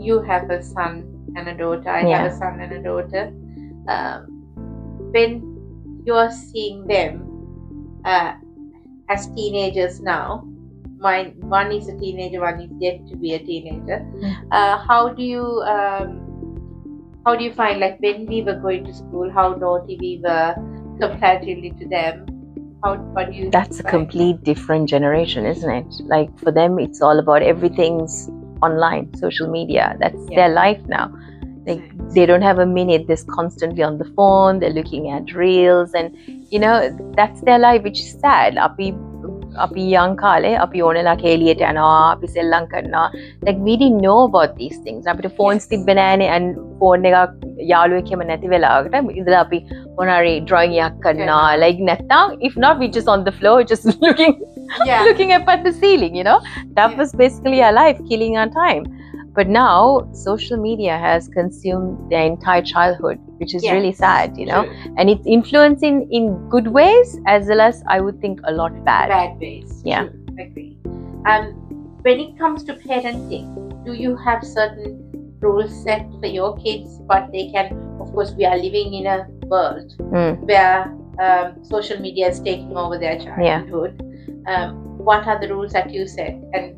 you have a son and a daughter. I have a son and a daughter. When you're seeing them as teenagers now, one is a teenager, one is yet to be a teenager. How do you find, like, when we were going to school, how naughty we were comparatively to them? What do you That's a complete different generation, isn't it? Like, for them, it's all about everything's online, social media. That's their life now. Like, they don't have a minute. They're constantly on the phone. They're looking at reels, and that's their life, which is sad. Api young kale, api onela keliyata yanawa, api sellam karnawa. Like, we didn't know about these things. Apita phones tibbe nane, and phone එක යාළුවෙක්ම නැති වෙලාවකට ඉඳලා අපි මොනාරි drawing එකක් කරනවා. Like, නැත්තම් if not, we just on the floor just looking up at the ceiling, that was basically our life, killing our time. But now social media has consumed their entire childhood, which is really sad, and it's influencing in good ways as well as, I would think, a lot bad ways. Yeah. True. Agree. When it comes to parenting, do you have certain rules set for your kids? But they can, of course, we are living in a world where social media is taking over their childhood. What are the rules that you set? And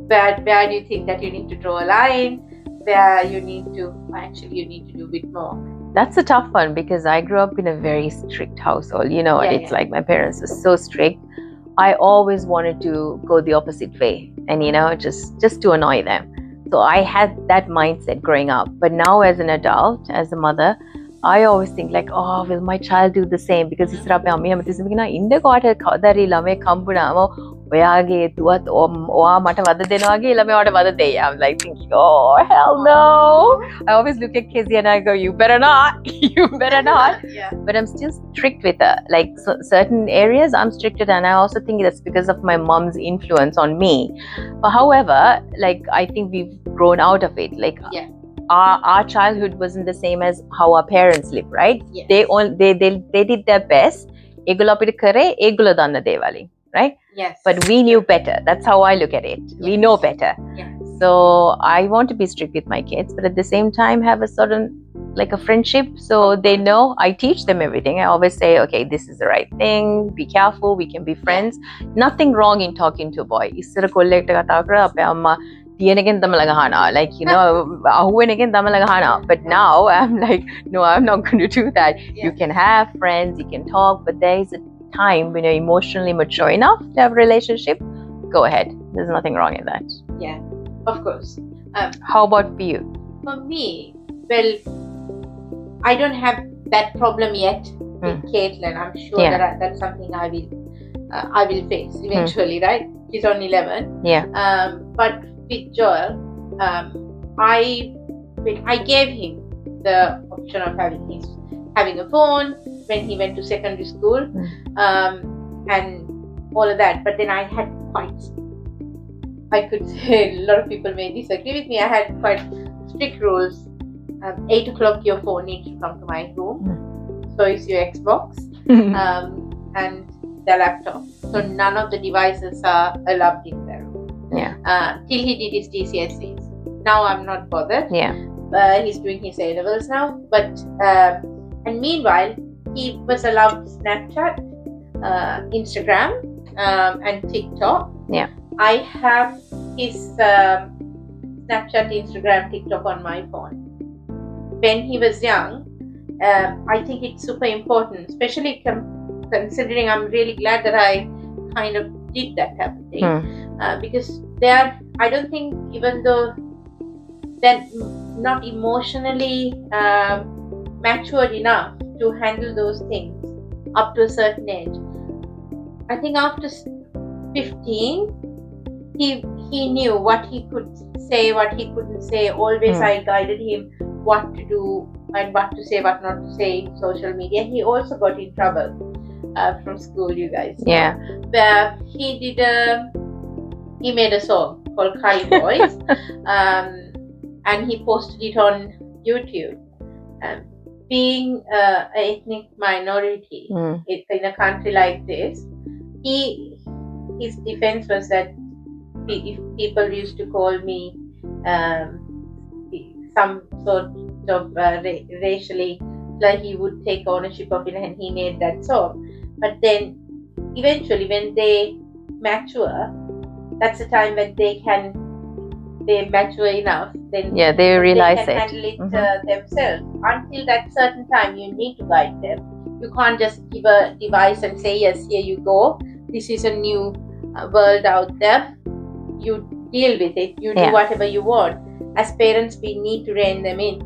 where do you think that you need to draw a line? Where you need to do a bit more? That's a tough one, because I grew up in a very strict household. It's like my parents were so strict. I always wanted to go the opposite way and, just to annoy them. So I had that mindset growing up. But now as an adult, as a mother, I always think like, oh, will my child do the same? Because it's I'm like thinking, oh, hell no. I always look at Kezia and I go, you better not. But I'm still strict with her. Like, certain areas I'm strict with, and I also think that's because of my mom's influence on me. But however, like, I think we've grown out of it. Like, our childhood wasn't the same as how our parents lived, right? Yes. They did their best. Right? Yes. But we knew better. That's how I look at it. Yes. We know better. Yes. So I want to be strict with my kids, but at the same time have a certain, like, a friendship. So they know I teach them everything. I always say, okay, this is the right thing. Be careful. We can be friends. Nothing wrong in talking to a boy. Like, but now I'm like, no, I'm not going to do that. You can have friends, you can talk, but there is a time when you're emotionally mature enough to have a relationship. Go ahead. There's nothing wrong in that. Yeah, of course. How about for you? For me, well, I don't have that problem yet with Caitlin. I'm sure that that's something I will face eventually, right? She's only 11. Yeah. But with Joel, I gave him the option of having a phone when he went to secondary school, and all of that. But then I had I could say, a lot of people may disagree with me, I had quite strict rules. 8 o'clock your phone needs to come to my room. So is your Xbox and the laptop. So none of the devices are allowed in the room. Till he did his GCSEs. Now I'm not bothered. He's doing his A-levels now. But and meanwhile, he was allowed Snapchat, Instagram, and TikTok. I have his Snapchat, Instagram, TikTok on my phone. When he was young, I think it's super important, especially considering I'm really glad that I kind of did that type of thing. Because I don't think, even though they're not emotionally matured enough to handle those things up to a certain age. I think after 15, he knew what he could say, what he couldn't say. Always I guided him what to do and what to say, what not to say in social media. He also got in trouble from school, you guys. Where he made a song called Crying Boys, and he posted it on YouTube. Being an ethnic minority in a country like this, his defense was that if people used to call me some sort of racially, like he would take ownership of it and he made that song. But then eventually when they mature, that's the time when they mature enough, then they realize they can handle it themselves. Until that certain time, you need to guide them. You can't just give a device and say, yes, here you go, this is a new world out there, you deal with it, you do whatever you want. As parents, we need to rein them in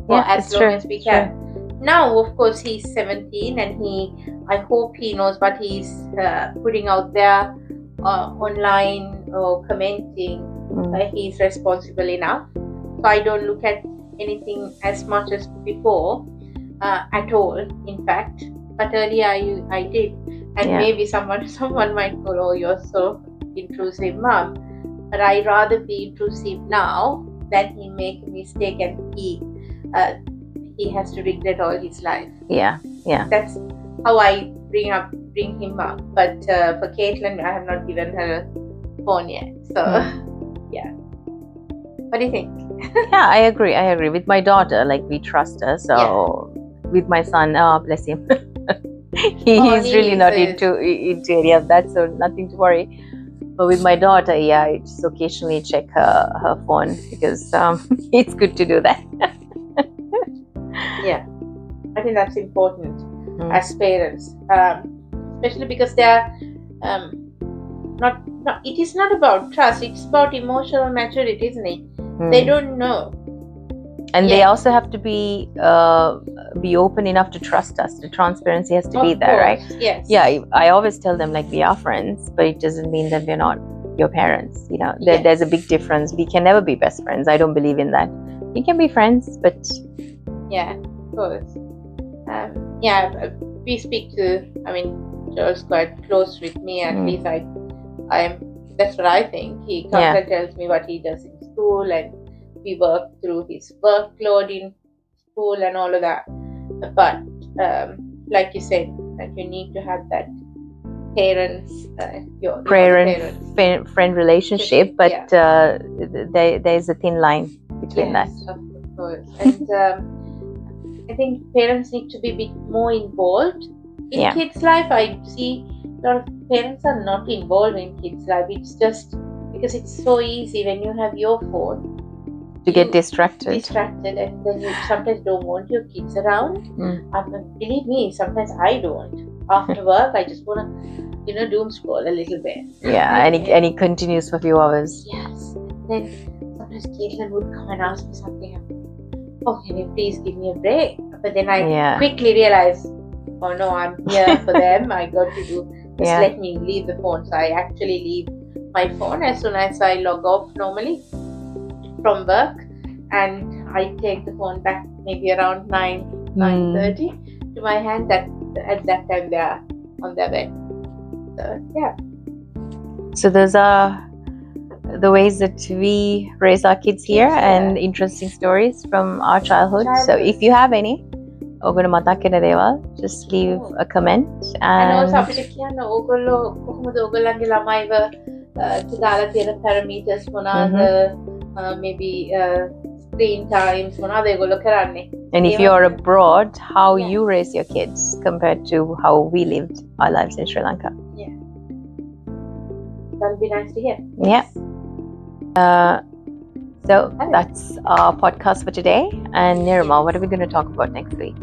for as long as we can. Now, of course, he's 17 and I hope he knows what he's putting out there online or commenting. He's responsible enough. So I don't look at anything as much as before at all, in fact. But earlier I did. And maybe someone might go, oh, you're so intrusive, Mom. But I'd rather be intrusive now than he make a mistake and he has to regret all his life. Yeah. That's how I bring him up. But for Caitlin, I have not given her a phone yet. So what do you think? I agree. With my daughter, like, we trust her. So with my son, bless him. he's really not into any of that, so nothing to worry. But with my daughter, I just occasionally check her phone because it's good to do that. I think that's important as parents, especially because they are not. It is not about trust; it's about emotional maturity, isn't it? They don't know, and they also have to be open enough to trust us. The transparency has to be there, right? Yes. I always tell them, like, we are friends, but it doesn't mean that we're not your parents. There's a big difference. We can never be best friends. I don't believe in that. We can be friends, but of course. We speak to. I mean, Joel's quite close with me. At least that's what I think. He comes and tells me what he does in school, and we work through his workload in school and all of that. But like you said, that you need to have that friend relationship, but there's a thin line between that. Of course. And I think parents need to be a bit more involved in kids' life. I see a lot of parents are not involved in kids' life. It's just because it's so easy when you have your phone to get distracted, and then you sometimes don't want your kids around. Believe me, sometimes I don't. After work, I just want to, doom scroll a little bit. And it continues for a few hours. Yes. Then sometimes Caitlin would come and ask me something. Oh, can you please give me a break? But then I quickly realized, oh no, I'm here for them. I got to do. Just let me leave the phone. So I actually leave my phone as soon as I log off normally from work, and I take the phone back maybe around 9:30 to my hand. That at that time they are on their bed. So those are the ways that we raise our kids here, and interesting stories from our childhood. So if you have any, just leave a comment. And also අපිට කියන්න ඕගොල්ලෝ කොහොමද ඕගොල්ලන්ගේ ළමයිව දාලා තියෙන parameters මොනවාද, maybe screen times මොනවාද ඒගොල්ලෝ කරන්නේ. And if you're abroad, how you raise your kids compared to how we lived our lives in Sri Lanka. That'll be nice to hear. So that's our podcast for today. And Nirma, what are we going to talk about next week?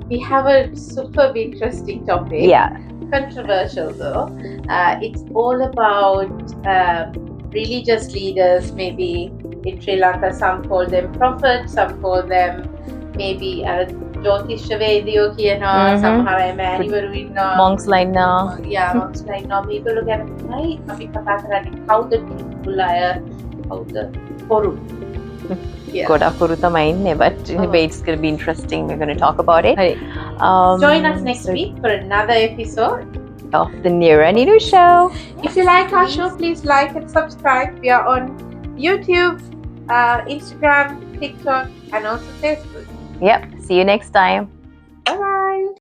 We have a super interesting topic. Controversial though. It's all about religious leaders, maybe in Sri Lanka. Some call them prophets, some call them maybe Jyotishavediyo කියනවා, සමහර අය මෑණිවරු ඉන්නවා, monks ලා ඉන්නවා. monks ලා ඉන්නවා. මේගොල්ලෝ ගැන තමයි අපි කතා කරන්නේ. කවුද truthful අය, කවුද හොරු? ගොඩක් හොරු තමයි ඉන්නේ, but anyway, it's going to be interesting. We're going to talk about it. Join us next week for another episode of the Nira Niru Show. If you like our show, please like and subscribe. We are on YouTube, Instagram, TikTok, and also Facebook. See you next time.